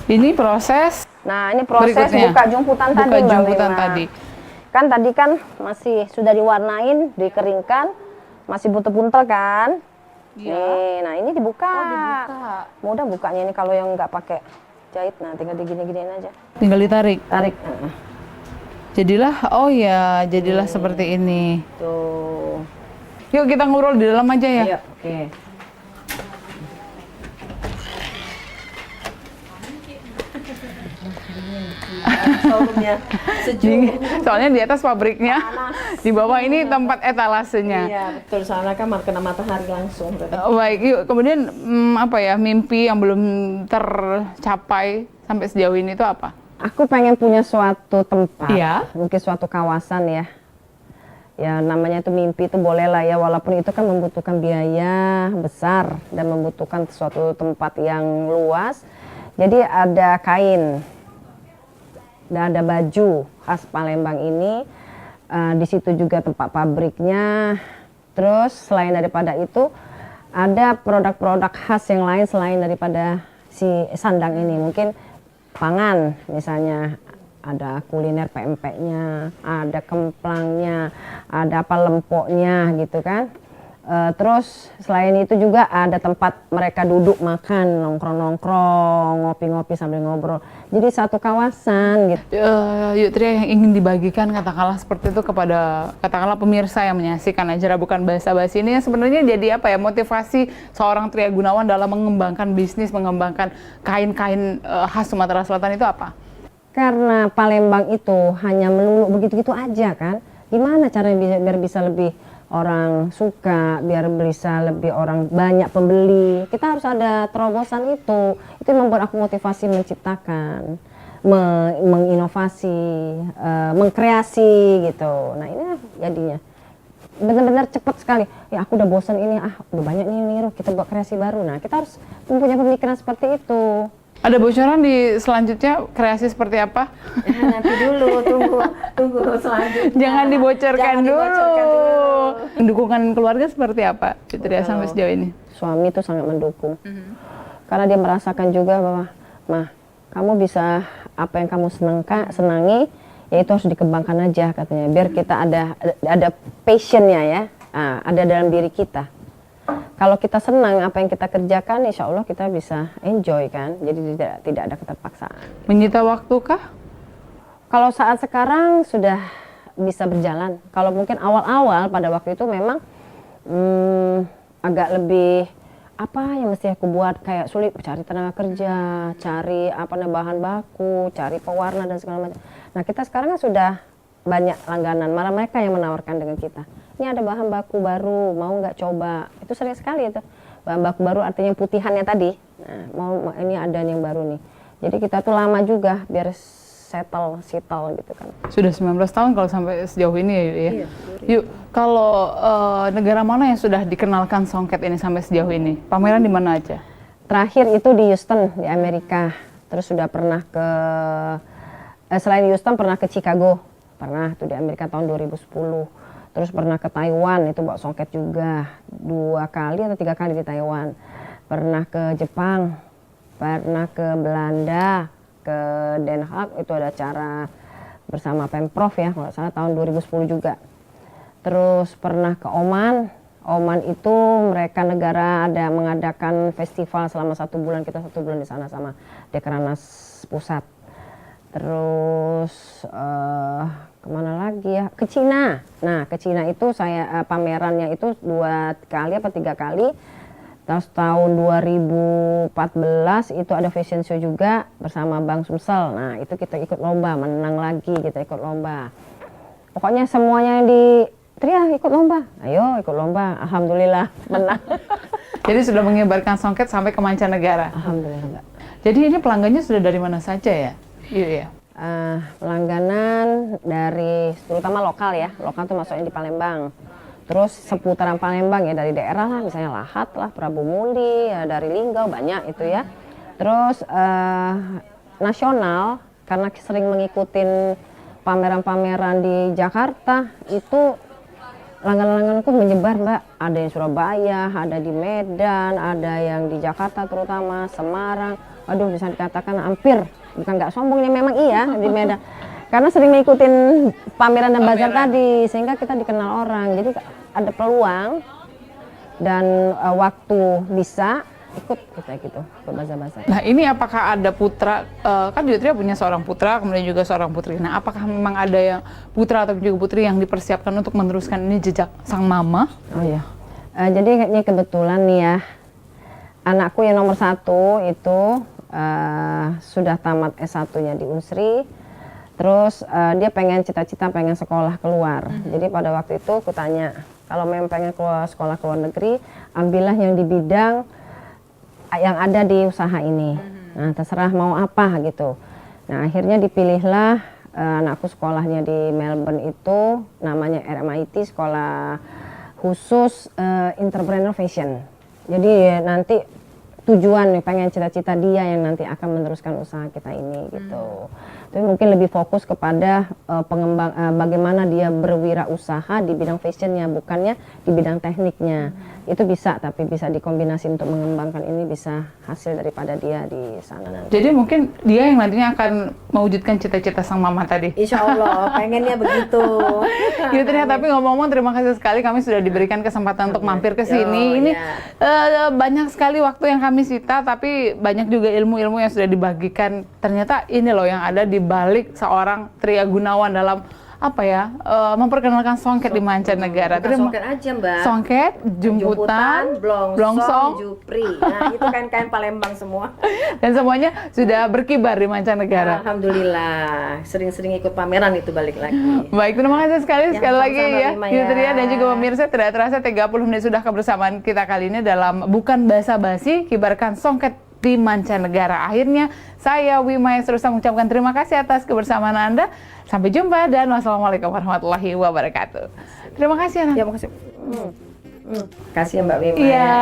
Ini proses. Nah, ini proses Berikutnya. buka jumputan tadi, Buka Mbak jumputan Wima. tadi. Kan tadi kan masih sudah diwarnain, dikeringkan, masih buntel-buntel kan? Iya. Nih, nah ini dibuka. Oh, dibuka. Mudah bukanya ini kalau yang nggak pakai jahit, nah tinggal digini-giniin aja. Tinggal ditarik. Tarik. Jadilah, oh ya, jadilah seperti ini. Tuh. Yuk kita ngobrol di dalam aja ya. Ayo, oke. Showroomnya sejuk. Soalnya di atas pabriknya, di bawah ini tempat etalasenya. Iya, betul. Soalnya kan kena matahari langsung. Baik, yuk. Kemudian apa ya, mimpi yang belum tercapai sampai sejauh ini itu apa? Aku pengen punya suatu tempat, Iya. mungkin suatu kawasan ya. Ya namanya itu mimpi itu boleh lah ya, walaupun itu kan membutuhkan biaya besar dan membutuhkan suatu tempat yang luas. Jadi ada kain dan ada baju khas Palembang ini. Di situ juga tempat pabriknya. Terus selain daripada itu ada produk-produk khas yang lain selain daripada si sandang ini. Mungkin pangan misalnya, ada kuliner pempeknya, ada kemplangnya, ada apa lempoknya gitu kan. Terus selain itu juga ada tempat mereka duduk makan, nongkrong-nongkrong, ngopi-ngopi sambil ngobrol. Jadi satu kawasan gitu. Yuk Tria, yang ingin dibagikan katakanlah seperti itu kepada katakanlah pemirsa yang menyaksikan acara Bukan Basa-Basi ini, yang sebenarnya jadi apa ya, motivasi seorang Tria Gunawan dalam mengembangkan bisnis, mengembangkan kain-kain khas Sumatera Selatan itu apa? Karena Palembang itu hanya melulu begitu-gitu aja kan. Gimana caranya biar bisa lebih orang suka, biar bisa lebih orang banyak pembeli. Kita harus ada terobosan itu. Itu yang membuat aku motivasi menciptakan, menginovasi, mengkreasi gitu. Nah ini jadinya benar-benar cepat sekali. Ya aku udah bosan ini, udah banyak nih niru, kita buat kreasi baru. Nah kita harus mempunyai pemikiran seperti itu. Ada bocoran di selanjutnya kreasi seperti apa? Ya, nanti dulu, tunggu selanjutnya. Jangan dibocorkan dulu. Dulu. Dukungan keluarga seperti apa, Tria, sampai sejauh ini? Suami itu sangat mendukung. Karena dia merasakan juga bahwa, Mah, kamu bisa apa yang kamu senangi, ya itu harus dikembangkan aja katanya. Biar kita ada passionnya ya, ada dalam diri kita. Kalau kita senang apa yang kita kerjakan, insya Allah kita bisa enjoy kan. Jadi tidak ada keterpaksaan. Menyita waktu kah? Kalau saat sekarang sudah bisa berjalan. Kalau mungkin awal-awal pada waktu itu memang agak lebih apa yang mesti aku buat, kayak sulit cari tenaga kerja, cari bahan baku, cari pewarna dan segala macam. Nah kita sekarang kan sudah banyak langganan, malah mereka yang menawarkan dengan kita. Ini ada bahan baku baru, mau nggak coba? Itu sering sekali itu. Bahan baku baru artinya putihannya tadi. Nah, mau ini ada yang baru nih. Jadi kita tuh lama juga biar settle gitu kan. Sudah 19 tahun kalau sampai sejauh ini ya, Yuk ya. Iya, Yuk, kalau negara mana yang sudah dikenalkan songket ini sampai sejauh ini? Pameran di mana aja? Terakhir itu di Houston di Amerika. Terus sudah pernah ke selain Houston pernah ke Chicago. Pernah tuh di Amerika tahun 2010. Terus pernah ke Taiwan, itu bawa songket juga 2 kali atau 3 kali di Taiwan. Pernah ke Jepang, pernah ke Belanda, ke Den Haag, itu ada acara bersama Pemprov ya, kalau nggak salah tahun 2010 juga. Terus pernah ke Oman. Oman itu mereka negara ada mengadakan festival selama 1 bulan, kita 1 bulan di sana sama Dekranasda Pusat. Terus kemana lagi ya? Ke Cina. Nah ke Cina itu saya pamerannya itu 2 kali apa 3 kali. Terus tahun 2014 itu ada fashion show juga bersama Bang Sumsel. Nah itu kita ikut lomba, menang lagi kita ikut lomba. Pokoknya semuanya yang di Tria ikut lomba. Ayo ikut lomba. Alhamdulillah menang. Jadi sudah menyebarkan songket sampai ke mancanegara. Alhamdulillah enggak. Jadi ini pelanggannya sudah dari mana saja ya? Iya. Langganan dari terutama lokal ya, lokal tuh masuknya di Palembang. Terus seputaran Palembang ya, dari daerah lah, misalnya Lahat lah, Prabu Muli, ya, dari Linggau banyak itu ya. Terus nasional, karena sering mengikuti pameran-pameran di Jakarta itu langganan-langgananku menyebar Mbak, ada yang Surabaya, ada di Medan, ada yang di Jakarta terutama, Semarang. Aduh, bisa dikatakan hampir, bukan nggak sombongnya, memang iya di Medan. Karena sering mengikutin pameran dan bazar tadi, sehingga kita dikenal orang. Jadi ada peluang dan waktu bisa ikut kita gitu ke bazar-bazar. Nah ini apakah ada putra, kan Yutria punya seorang putra, kemudian juga seorang putri. Nah apakah memang ada yang putra atau juga putri yang dipersiapkan untuk meneruskan ini jejak sang mama? Oh iya, jadi ini kebetulan nih ya, anakku yang nomor 1 itu sudah tamat S1-nya di Unsri. Terus dia pengen cita-cita pengen sekolah keluar. Jadi pada waktu itu aku tanya, kalau memang pengen keluar sekolah ke luar negeri, ambillah yang di bidang yang ada di usaha ini. Nah, terserah mau apa gitu. Nah, akhirnya dipilihlah anakku sekolahnya di Melbourne itu, namanya RMIT, Sekolah Khusus Entrepreneur Fashion. Jadi nanti tujuan pengen cita-cita dia yang nanti akan meneruskan usaha kita ini gitu. Tapi mungkin lebih fokus kepada bagaimana dia berwirausaha di bidang fashionnya, bukannya di bidang tekniknya. Itu bisa, tapi bisa dikombinasi untuk mengembangkan ini, bisa hasil daripada dia di sana nanti. Jadi mungkin dia yang nantinya akan mewujudkan cita-cita sang mama tadi. Insya Allah, pengennya begitu. Yutria, tapi ngomong-ngomong terima kasih sekali kami sudah diberikan kesempatan untuk mampir ke sini. Ini banyak sekali waktu yang kami sita, tapi banyak juga ilmu-ilmu yang sudah dibagikan. Ternyata ini loh yang ada di balik seorang Tria Gunawan dalam memperkenalkan songket di mancanegara. Bukan songket aja Mbak. Songket, jemputan, blongsong, jupri. Nah itu kain-kain Palembang semua. dan semuanya sudah berkibar di mancanegara. Alhamdulillah, sering-sering ikut pameran itu balik lagi. Baik, terima kasih sekali Sama-sama, lagi ya, Bima, Yutria dan juga pemirsa. Tidak terasa 30 menit sudah kebersamaan kita kali ini dalam Bukan Basa-Basi, kibarkan songket di mancanegara. Akhirnya saya Wima Yesrusa mengucapkan terima kasih atas kebersamaan Anda. Sampai jumpa dan wassalamualaikum warahmatullahi wabarakatuh. Terima kasih Ana. Ya makasih. Kasih ya Mbak Wima. Iya.